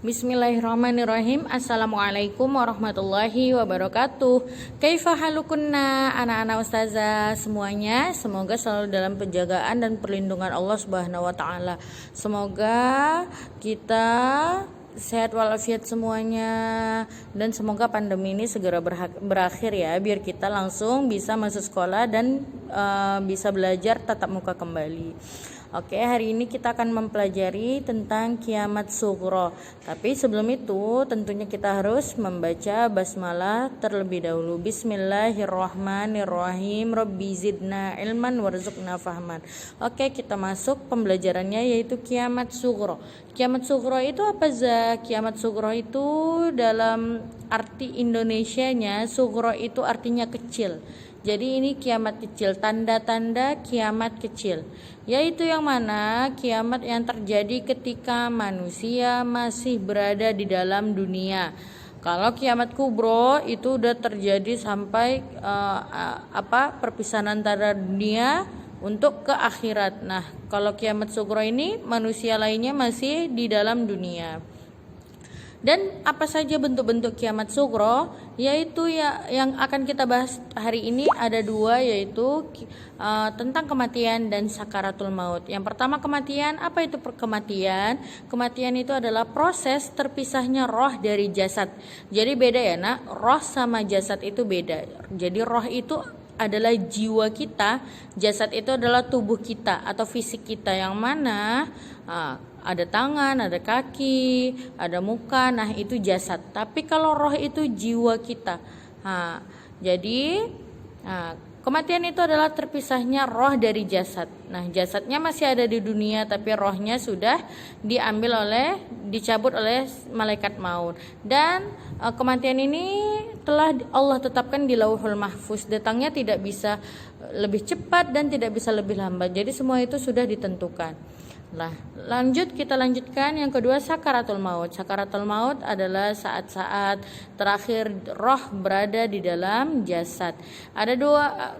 Bismillahirrahmanirrahim. Assalamualaikum warahmatullahi wabarakatuh. Kaifa halukunna anak-anak ustazah semuanya. Semoga selalu dalam penjagaan dan perlindungan Allah Subhanahu wa taala. Semoga kita sehat walafiat semuanya dan semoga pandemi ini segera berakhir ya, biar kita langsung bisa masuk sekolah dan bisa belajar tatap muka kembali. Oke, hari ini kita akan mempelajari tentang kiamat sughra. Tapi sebelum itu tentunya kita harus membaca basmalah terlebih dahulu. Bismillahirrahmanirrahim. Rabbi zidna ilman warzuqna fahman. Oke, kita masuk pembelajarannya, yaitu kiamat sughra. Kiamat sughra itu apa, Za? Kiamat sughra itu dalam arti Indonesianya, sughra itu artinya kecil. Jadi ini kiamat kecil, tanda-tanda kiamat kecil, yaitu yang mana kiamat yang terjadi ketika manusia masih berada di dalam dunia. Kalau kiamat kubro itu udah terjadi sampai perpisahan antara dunia untuk ke akhirat. Nah, kalau kiamat sughra ini manusia lainnya masih di dalam dunia. Dan apa saja bentuk-bentuk kiamat sughra, yaitu yang akan kita bahas hari ini ada dua, yaitu tentang kematian dan sakaratul maut. Yang pertama kematian. Apa itu kematian? Kematian itu adalah proses terpisahnya roh dari jasad. Jadi beda ya nak, roh sama jasad itu beda. Jadi roh itu adalah jiwa kita, jasad itu adalah tubuh kita atau fisik kita, yang mana ada tangan, ada kaki, ada muka, nah itu jasad. Tapi kalau roh itu jiwa kita. Jadi kematian itu adalah terpisahnya roh dari jasad. Nah, jasadnya masih ada di dunia, tapi rohnya sudah dicabut oleh malaikat maut. Dan kematian ini telah Allah tetapkan di Lauhul Mahfuz. Datangnya tidak bisa lebih cepat dan tidak bisa lebih lambat. Jadi semua itu sudah ditentukan. Nah, kita lanjutkan yang kedua, sakaratul maut. Sakaratul maut adalah saat-saat terakhir roh berada di dalam jasad. Ada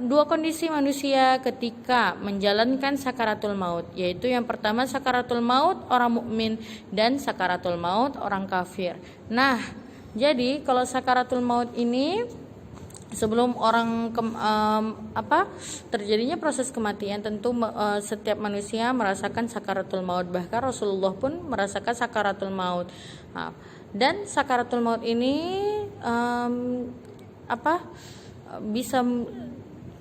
dua kondisi manusia ketika menjalankan sakaratul maut, yaitu yang pertama sakaratul maut orang mukmin dan sakaratul maut orang kafir. Nah, jadi kalau sakaratul maut ini sebelum orang terjadinya proses kematian, tentu setiap manusia merasakan sakaratul maut. Bahkan Rasulullah pun merasakan sakaratul maut. Dan sakaratul maut ini bisa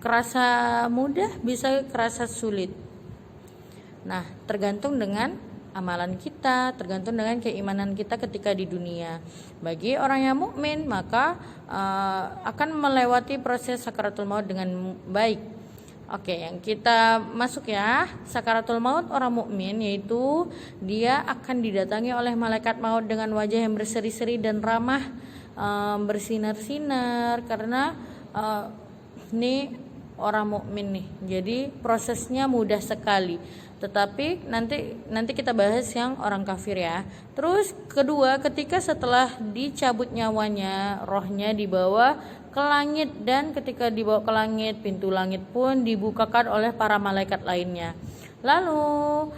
kerasa mudah, bisa kerasa sulit. Nah, tergantung dengan amalan kita, tergantung dengan keimanan kita ketika di dunia. Bagi orang yang mukmin, maka akan melewati proses sakaratul maut dengan baik. Oke, yang kita masuk ya, sakaratul maut orang mukmin, yaitu dia akan didatangi oleh malaikat maut dengan wajah yang berseri-seri dan ramah, bersinar-sinar, karena ini orang mukmin nih. Jadi prosesnya mudah sekali. Tetapi nanti kita bahas yang orang kafir ya. Terus kedua, ketika setelah dicabut nyawanya, rohnya dibawa ke langit, dan ketika dibawa ke langit, pintu langit pun dibukakan oleh para malaikat lainnya. Lalu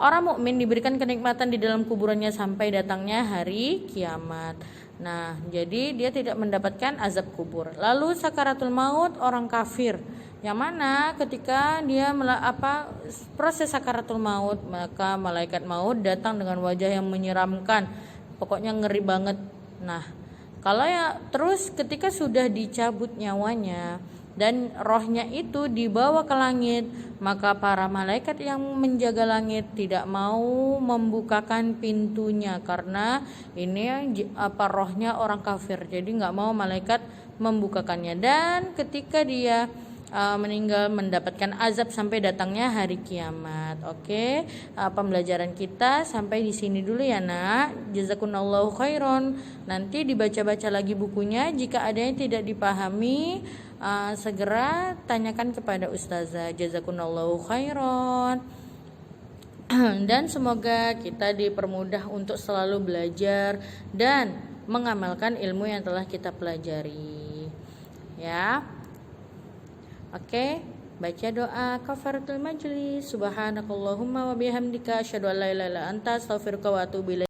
orang mukmin diberikan kenikmatan di dalam kuburannya sampai datangnya hari kiamat. Nah, jadi dia tidak mendapatkan azab kubur. Lalu sakaratul maut orang kafir, yang mana ketika dia proses sakaratul maut, maka malaikat maut datang dengan wajah yang menyeramkan, pokoknya ngeri banget. Nah, terus ketika sudah dicabut nyawanya dan rohnya itu dibawa ke langit, maka para malaikat yang menjaga langit tidak mau membukakan pintunya, karena ini rohnya orang kafir, jadi nggak mau malaikat membukakannya. Dan ketika dia meninggal mendapatkan azab sampai datangnya hari kiamat. Oke, pembelajaran kita sampai di sini dulu ya nak. Jazakumullahu khairan. Nanti dibaca-baca lagi bukunya. Jika ada yang tidak dipahami, segera tanyakan kepada ustazah. Jazakumullahu khairan. Dan semoga kita dipermudah untuk selalu belajar dan mengamalkan ilmu yang telah kita pelajari. Ya. Oke, baca doa kafaratul majlis. Subhanakallahumma wa bihamdika asyhadu an la ilaha illa anta astaghfiruka wa atubu ilaik.